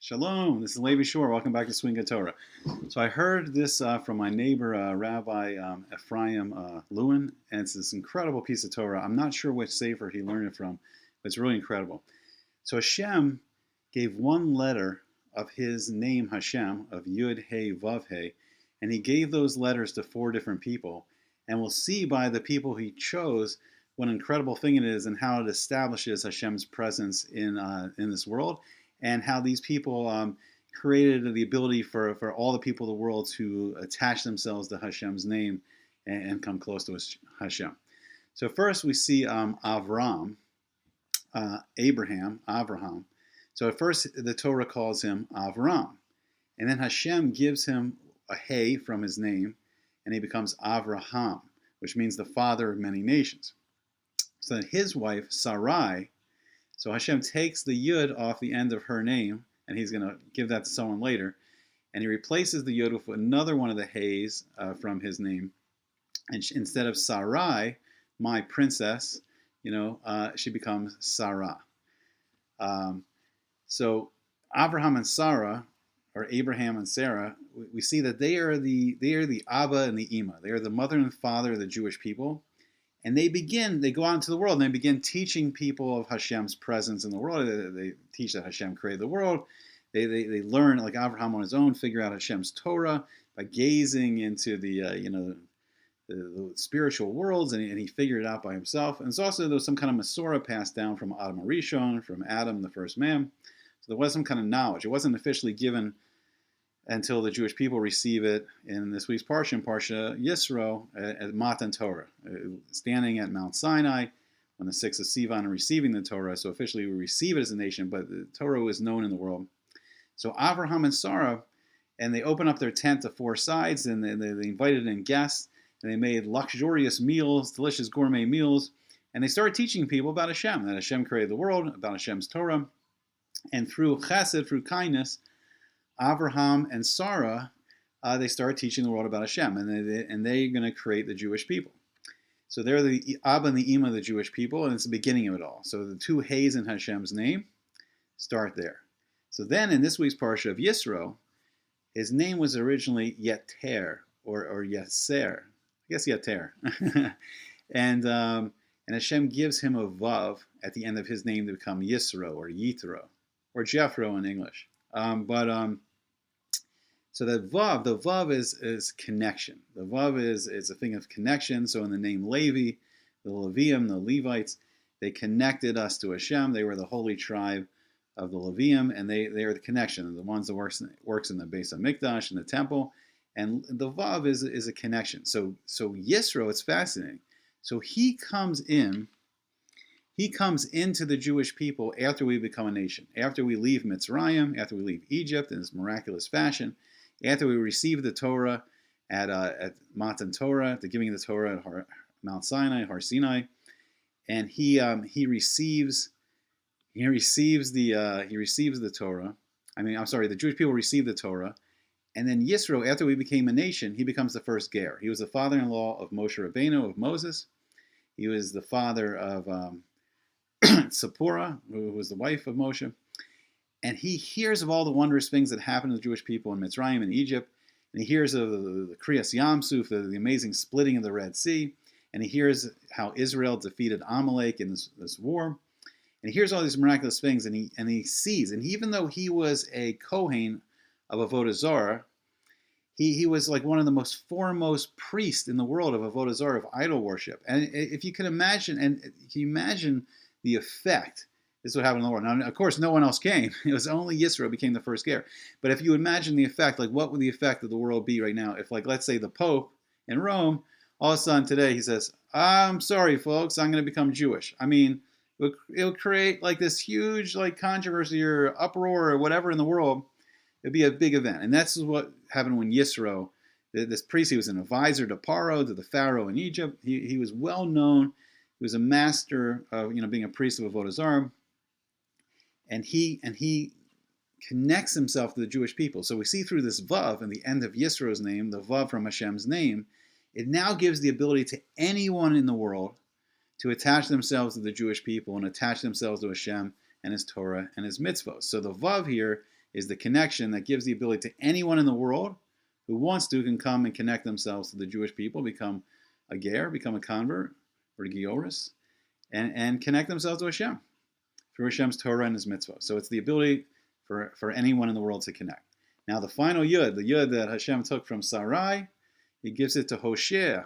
Shalom, this is Levi Shore. Welcome back to Swing Torah. So I heard this from my neighbor, Rabbi Ephraim Lewin, and it's this incredible piece of Torah. I'm not sure which sefer he learned it from, but it's really incredible. So Hashem gave one letter of his name, Hashem, of Yud, He, Vav, He, and he gave those letters to four different people. And we'll see by the people he chose what an incredible thing it is and how it establishes Hashem's presence in this world, and how these people created the ability for all the people of the world to attach themselves to Hashem's name and come close to Hashem. So first we see Avraham. So at first the Torah calls him Avram, and then Hashem gives him a He from his name, and he becomes Avraham, which means the father of many nations. So that his wife Sarai, so Hashem takes the Yud off the end of her name, and he's going to give that to someone later, and he replaces the Yud with another one of the He's from his name, and instead of Sarai, my princess, she becomes Sarah. So Abraham and Sarah, or Abraham and Sarah, we see that they are the Abba and the Ima. They are the mother and father of the Jewish people. And they go out into the world and they begin teaching people of Hashem's presence in the world. They teach that Hashem created the world. They learn, like Abraham on his own, figure out Hashem's Torah by gazing into the spiritual worlds, and he figured it out by himself. And it's also there was some kind of Masorah passed down from Adam Rishon, from Adam, the first man. So there was some kind of knowledge. It wasn't officially given until the Jewish people receive it in this week's Parsha, Yisro, at Matan Torah, standing at Mount Sinai on the 6th of Sivan and receiving the Torah. So officially we receive it as a nation, but the Torah was known in the world. So Avraham and Sarah, and they open up their tent to four sides, and they invited in guests, and they made luxurious meals, delicious gourmet meals, and they started teaching people about Hashem, that Hashem created the world, about Hashem's Torah, and through chesed, through kindness, Avraham and Sarah, they start teaching the world about Hashem, and they're going to create the Jewish people. So they're the Abba and the Ima of the Jewish people, and it's the beginning of it all. So the two He's in Hashem's name start there. So then in this week's Parsha of Yisro, his name was originally Yeter, or Yeser. I guess Yeter. and Hashem gives him a Vav at the end of his name to become Yisro, or Yitro, or Jethro in English. So the Vav is connection. The Vav is a thing of connection. So in the name Levi, the Levium, the Levites, they connected us to Hashem. They were the holy tribe of the Levium, and they are the connection, the ones that works in the Beis HaMikdash, in the temple. And the Vav is a connection. So Yisro, it's fascinating. So he comes into the Jewish people after we become a nation, after we leave Mitzrayim, after we leave Egypt in this miraculous fashion, after we receive the Torah at Matan Torah, the giving of the Torah at Mount Sinai, Har Sinai, and he receives the Torah. The Jewish people receive the Torah, and then Yisro, after we became a nation, he becomes the first ger. He was the father-in-law of Moshe Rabbeinu, of Moses. He was the father of Zipporah, who was the wife of Moshe. And he hears of all the wondrous things that happened to the Jewish people in Mitzrayim and Egypt. And he hears of the Kriyas Yam Suf, the amazing splitting of the Red Sea. And he hears how Israel defeated Amalek in this war. And he hears all these miraculous things, and he sees. And even though he was a Kohen of Avodah Zarah, he was like one of the most foremost priests in the world of Avodah Zarah, of idol worship. And if you can imagine the effect. This is what happened in the world. Now, of course, no one else came. It was only Yisro became the first ger. But if you imagine the effect, like what would the effect of the world be right now if, like, let's say the Pope in Rome, all of a sudden today he says, I'm sorry, folks, I'm going to become Jewish. I mean, it'll create like this huge like controversy or uproar or whatever in the world. It'd be a big event. And that's what happened when Yisro, this priest, he was an advisor to Paro, to the Pharaoh in Egypt. He was well known. He was a master of being a priest of Avodah Zarah. And he connects himself to the Jewish people. So we see through this Vav, in the end of Yisro's name, the Vav from Hashem's name, it now gives the ability to anyone in the world to attach themselves to the Jewish people and attach themselves to Hashem and His Torah and His mitzvot. So the Vav here is the connection that gives the ability to anyone in the world who wants to can come and connect themselves to the Jewish people, become a ger, become a convert, or a gioris, and connect themselves to Hashem through Hashem's Torah and His mitzvah. So it's the ability for anyone in the world to connect. Now the final yud, the yud that Hashem took from Sarai, He gives it to Hoshea,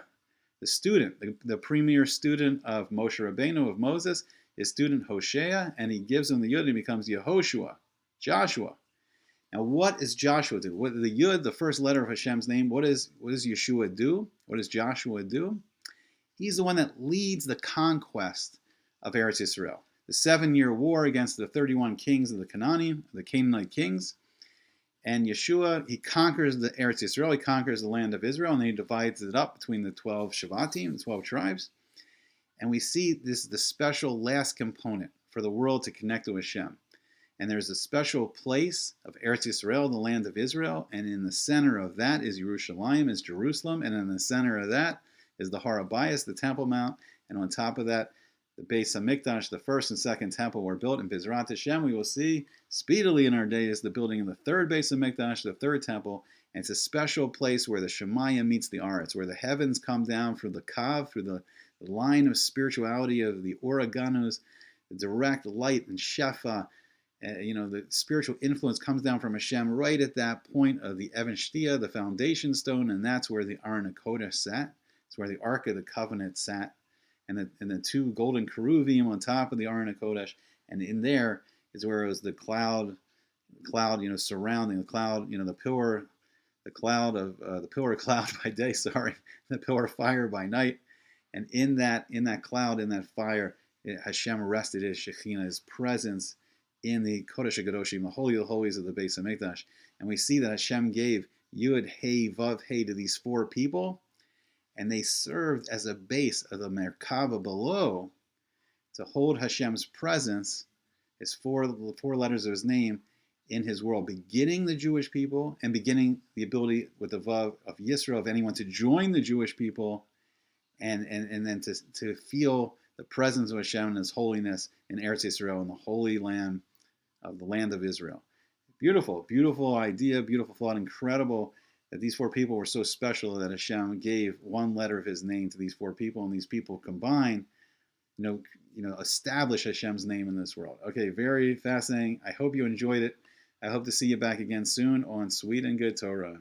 the student, the premier student of Moshe Rabbeinu, of Moses, his student Hoshea, and He gives him the yud and he becomes Yehoshua, Joshua. Now what does Joshua do? What the yud, the first letter of Hashem's name, what does Yeshua do? What does Joshua do? He's the one that leads the conquest of Eretz Yisrael. The 7-year war against the 31 kings of the Canaanite kings. And Yeshua, he conquers the Eretz Yisrael, he conquers the land of Israel, and then he divides it up between the 12 Shavatim, the 12 tribes. And we see this the special last component for the world to connect to Hashem. And there's a special place of Eretz Yisrael, the land of Israel, and in the center of that is Yerushalayim, is Jerusalem, and in the center of that is the Har HaBayis, the Temple Mount, and on top of that, the Beis HaMikdash, the first and second temple were built in Bizrat Hashem. We will see speedily in our days the building of the third Beis HaMikdash, the third temple, and it's a special place where the Shemayim meets the Aretz, where the heavens come down through the Kav, through the line of spirituality of the Oraganus, the direct light and Shefa. The spiritual influence comes down from Hashem right at that point of the Even Shtia, the foundation stone, and that's where the Aron HaKodesh sat. It's where the Ark of the Covenant sat, and the two golden keruvim on top of the Aron HaKodesh, and in there is where it was the cloud, surrounding the cloud, the pillar of cloud by day, the pillar of fire by night, and in that cloud, in that fire, Hashem rested His Shekhinah, His presence, in the Kodesh HaGadoshim, the Holy of the Holies of the Beis HaMikdash. And we see that Hashem gave Yud, Hey, Vav, Hey to these 4 people, and they served as a base of the Merkava below to hold Hashem's presence, His 4 letters of His name, in His world, beginning the Jewish people and beginning the ability with the Vav of Yisro, of anyone to join the Jewish people and then to feel the presence of Hashem and His holiness in Eretz Yisrael, in the Holy Land of the land of Israel. Beautiful, beautiful idea, beautiful thought, incredible that these 4 people were so special that Hashem gave 1 letter of His name to these 4 people, and these people combined, establish Hashem's name in this world. Okay, very fascinating. I hope you enjoyed it. I hope to see you back again soon on Sweet and Good Torah.